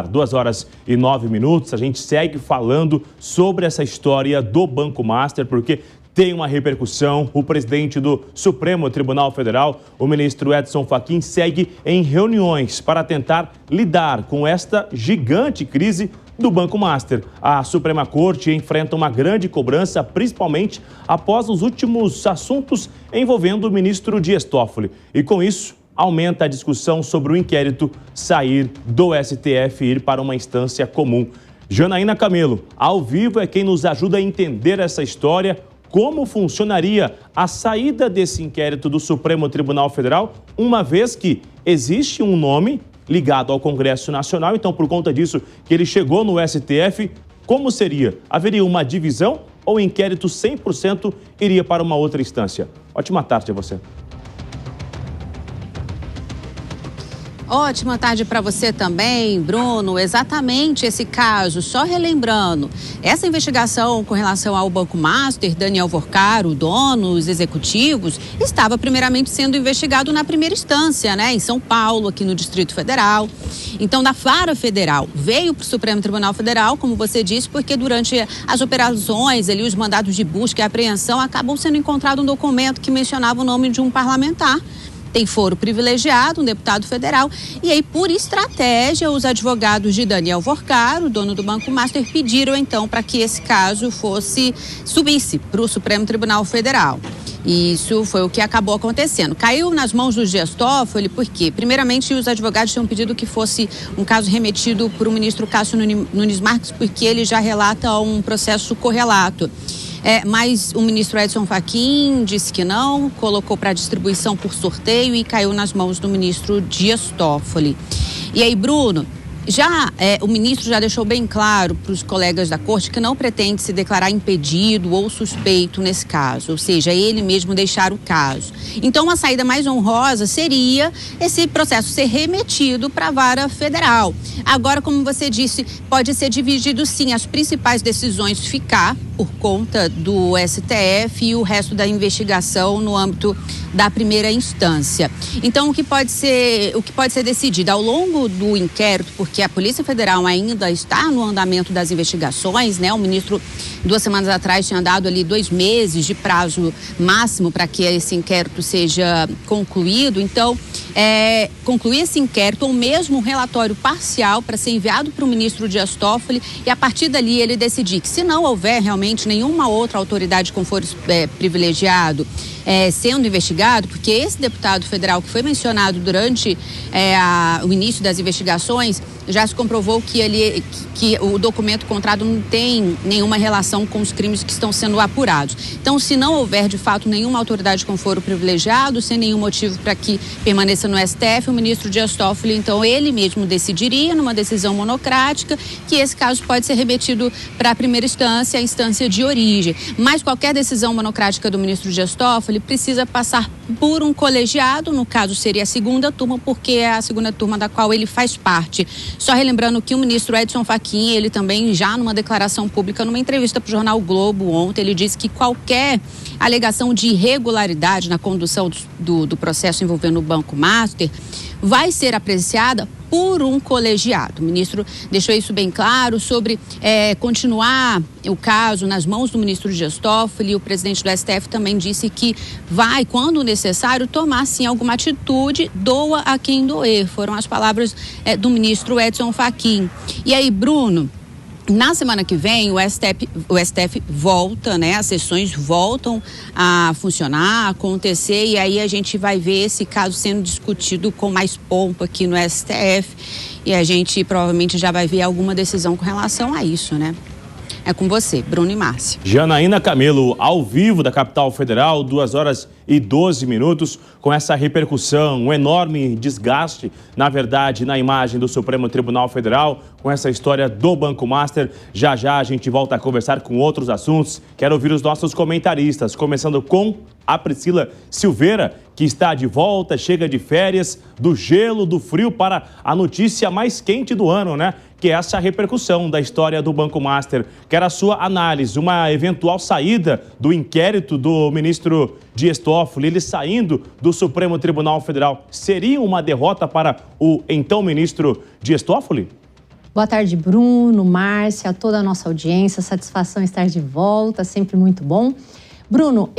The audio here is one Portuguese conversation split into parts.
2h09, a gente segue falando sobre essa história do Banco Master, porque tem uma repercussão. O presidente do Supremo Tribunal Federal, o ministro Edson Fachin, segue em reuniões para tentar lidar com esta gigante crise do Banco Master. A Suprema Corte enfrenta uma grande cobrança, principalmente após os últimos assuntos envolvendo o ministro Dias Toffoli. E com isso, aumenta a discussão sobre o inquérito sair do STF e ir para uma instância comum. Janaína Camelo, ao vivo, é quem nos ajuda a entender essa história. Como funcionaria a saída desse inquérito do Supremo Tribunal Federal, uma vez que existe um nome ligado ao Congresso Nacional, então por conta disso que ele chegou no STF, como seria? Haveria uma divisão ou o inquérito 100% iria para uma outra instância? Ótima tarde a você. Ótima tarde para você também, Bruno. Exatamente esse caso, só relembrando, essa investigação com relação ao Banco Master, Daniel Worcaro, o dono, os executivos, estava primeiramente sendo investigado na primeira instância, né, em São Paulo, aqui no Distrito Federal. Então, da Vara Federal, veio para o Supremo Tribunal Federal, como você disse, porque durante as operações, ali, os mandados de busca e apreensão, acabou sendo encontrado um documento que mencionava o nome de um parlamentar. Tem foro privilegiado, um deputado federal, e aí, por estratégia, os advogados de Daniel Worcaro, dono do Banco Master, pediram então para que esse caso subisse para o Supremo Tribunal Federal. E isso foi o que acabou acontecendo. Caiu nas mãos do Dias Toffoli, porque, primeiramente, os advogados tinham pedido que fosse um caso remetido para o ministro Cássio Nunes Marques, porque ele já relata um processo correlato. Mas o ministro Edson Fachin disse que não, colocou para distribuição por sorteio e caiu nas mãos do ministro Dias Toffoli. E aí, Bruno, o ministro já deixou bem claro para os colegas da corte que não pretende se declarar impedido ou suspeito nesse caso, ou seja, ele mesmo deixar o caso. Então, uma saída mais honrosa seria esse processo ser remetido para a Vara Federal. Agora, como você disse, pode ser dividido sim, as principais decisões ficar por conta do STF e o resto da investigação no âmbito da primeira instância. Então, o que pode ser decidido ao longo do inquérito, porque a Polícia Federal ainda está no andamento das investigações, né? O ministro, 2 semanas atrás, tinha dado ali 2 meses de prazo máximo para que esse inquérito seja concluído. Então, concluir esse inquérito ou mesmo um relatório parcial para ser enviado para o ministro Dias Toffoli e, a partir dali, ele decidir que, se não houver realmente nenhuma outra autoridade com foro privilegiado sendo investigado, porque esse deputado federal que foi mencionado durante o início das investigações, já se comprovou que o documento encontrado não tem nenhuma relação com os crimes que estão sendo apurados. Então, se não houver, de fato, nenhuma autoridade com foro privilegiado, sem nenhum motivo para que permaneça no STF, o ministro Dias Toffoli, então, ele mesmo decidiria, numa decisão monocrática, que esse caso pode ser remetido para a primeira instância, a instância de origem. Mas qualquer decisão monocrática do ministro Dias Toffoli precisa passar por um colegiado, no caso seria a segunda turma, porque é a segunda turma da qual ele faz parte. Só relembrando que o ministro Edson Fachin, ele também já numa declaração pública, numa entrevista para o jornal Globo ontem, ele disse que qualquer alegação de irregularidade na condução do processo envolvendo o Banco Master vai ser apreciada por um colegiado. O ministro deixou isso bem claro sobre continuar o caso nas mãos do ministro Dias Toffoli. O presidente do STF também disse que vai, quando necessário, tomar sim alguma atitude, doa a quem doer. Foram as palavras do ministro Edson Fachin. E aí, Bruno, na semana que vem, o STF volta, né? As sessões voltam a funcionar, a acontecer, e aí a gente vai ver esse caso sendo discutido com mais pompa aqui no STF, e a gente provavelmente já vai ver alguma decisão com relação a isso, né? É com você, Bruno e Márcia. Janaína Camelo, ao vivo da capital federal, 2h12, com essa repercussão, um enorme desgaste, na verdade, na imagem do Supremo Tribunal Federal, com essa história do Banco Master. Já já a gente volta a conversar com outros assuntos. Quero ouvir os nossos comentaristas, começando com a Priscila Silveira, que está de volta, chega de férias, do gelo, do frio, para a notícia mais quente do ano, né? Que é essa repercussão da história do Banco Master. Quero a sua análise, uma eventual saída do inquérito do ministro Dias Toffoli, ele saindo do Supremo Tribunal Federal, seria uma derrota para o então ministro Dias Toffoli? Boa tarde, Bruno, Márcia, a toda a nossa audiência. Satisfação estar de volta, sempre muito bom. Bruno,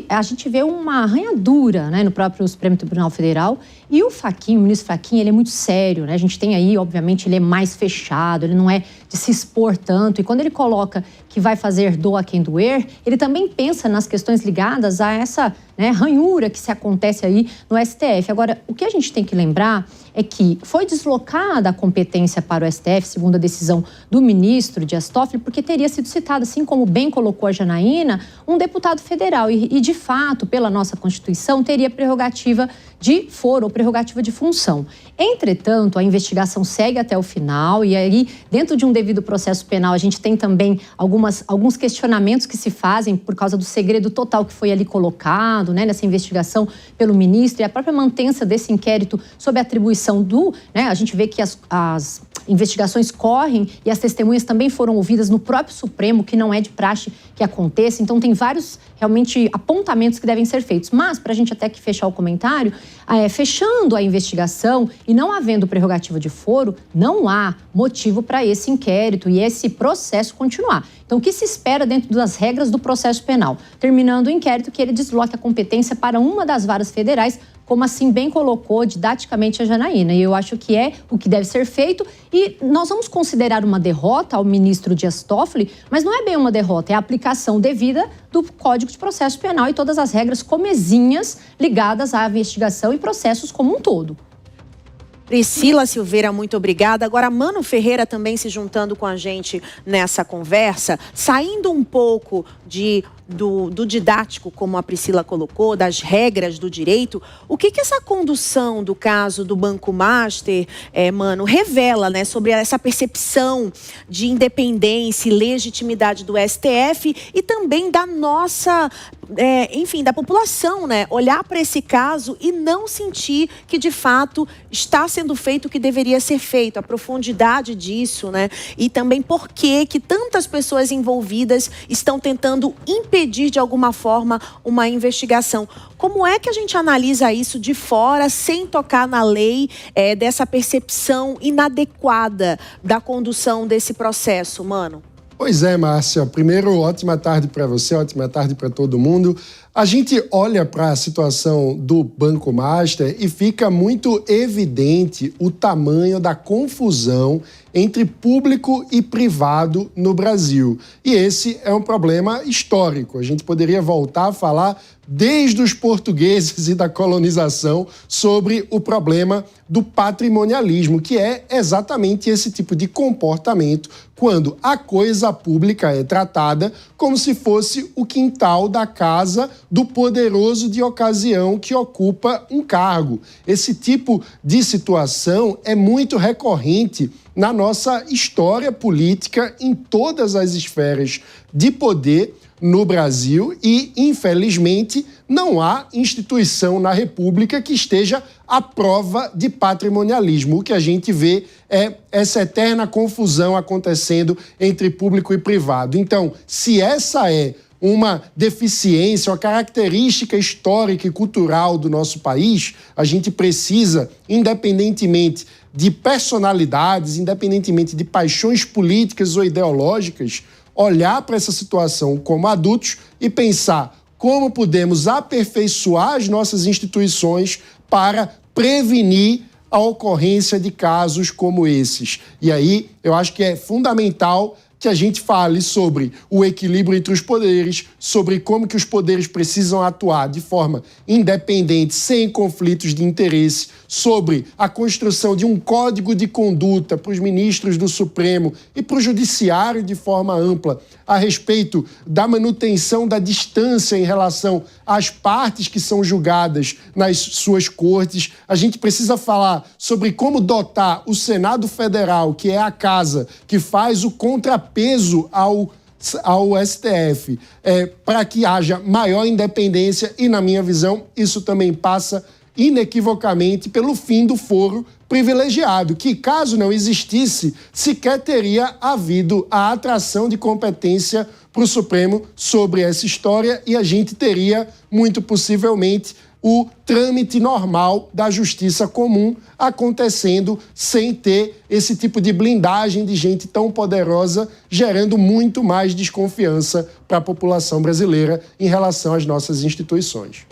a gente vê uma arranhadura, né, no próprio Supremo Tribunal Federal, e o ministro Fachin, ele é muito sério, né? A gente tem aí, obviamente, ele é mais fechado, ele não é de se expor tanto, e quando ele coloca que vai fazer doa quem doer, ele também pensa nas questões ligadas a essa, né, ranhura que se acontece aí no STF. Agora, o que a gente tem que lembrar é que foi deslocada a competência para o STF, segundo a decisão do ministro Dias Toffoli, porque teria sido citado, assim como bem colocou a Janaína, um deputado federal. E de fato, pela nossa Constituição, teria prerrogativa de foro ou prerrogativa de função. Entretanto, a investigação segue até o final e aí, dentro de um devido processo penal, a gente tem também alguns questionamentos que se fazem por causa do segredo total que foi ali colocado, né, nessa investigação pelo ministro, e a própria mantença desse inquérito sob a atribuição a gente vê que as investigações correm e as testemunhas também foram ouvidas no próprio Supremo, que não é de praxe que aconteça. Então, tem vários, realmente, apontamentos que devem ser feitos. Mas, para a gente até que fechar o comentário, fechando a investigação e não havendo prerrogativa de foro, não há motivo para esse inquérito e esse processo continuar. Então, o que se espera dentro das regras do processo penal? Terminando o inquérito, que ele desloque a competência para uma das varas federais, como assim bem colocou didaticamente a Janaína. E eu acho que é o que deve ser feito. E nós vamos considerar uma derrota ao ministro Dias Toffoli, mas não é bem uma derrota, é a aplicação devida do Código de Processo Penal e todas as regras comezinhas ligadas à investigação e processos como um todo. Priscila Silveira, muito obrigada. Agora, Mano Ferreira também se juntando com a gente nessa conversa, saindo um pouco do didático, como a Priscila colocou, das regras do direito. O que essa condução do caso do Banco Master, Mano, revela, né, sobre essa percepção de independência e legitimidade do STF e também da nossa, da população, né, olhar para esse caso e não sentir que, de fato, está sendo feito o que deveria ser feito, a profundidade disso, né, e também por que tantas pessoas envolvidas estão tentando impedir de alguma forma uma investigação. Como é que a gente analisa isso de fora, sem tocar na lei, dessa percepção inadequada da condução desse processo, Mano? Pois é, Márcia. Primeiro, ótima tarde para você, ótima tarde para todo mundo. A gente olha para a situação do Banco Master e fica muito evidente o tamanho da confusão entre público e privado no Brasil. E esse é um problema histórico. A gente poderia voltar a falar desde os portugueses e da colonização sobre o problema do patrimonialismo, que é exatamente esse tipo de comportamento quando a coisa pública é tratada como se fosse o quintal da casa do poderoso de ocasião que ocupa um cargo. Esse tipo de situação é muito recorrente na nossa história política em todas as esferas de poder no Brasil e, infelizmente, não há instituição na República que esteja à prova de patrimonialismo. O que a gente vê é essa eterna confusão acontecendo entre público e privado. Então, se essa é uma deficiência, uma característica histórica e cultural do nosso país, a gente precisa, independentemente de personalidades, independentemente de paixões políticas ou ideológicas, olhar para essa situação como adultos e pensar como podemos aperfeiçoar as nossas instituições para prevenir a ocorrência de casos como esses. E aí, eu acho que é fundamental que a gente fale sobre o equilíbrio entre os poderes, sobre como que os poderes precisam atuar de forma independente, sem conflitos de interesse, sobre a construção de um código de conduta para os ministros do Supremo e para o Judiciário de forma ampla, a respeito da manutenção da distância em relação às partes que são julgadas nas suas cortes. A gente precisa falar sobre como dotar o Senado Federal, que é a casa que faz o contrapeso ao STF, para que haja maior independência e, na minha visão, isso também passa inequivocamente pelo fim do foro privilegiado, que, caso não existisse, sequer teria havido a atração de competência para o Supremo sobre essa história e a gente teria, muito possivelmente, o trâmite normal da justiça comum acontecendo sem ter esse tipo de blindagem de gente tão poderosa, gerando muito mais desconfiança para a população brasileira em relação às nossas instituições.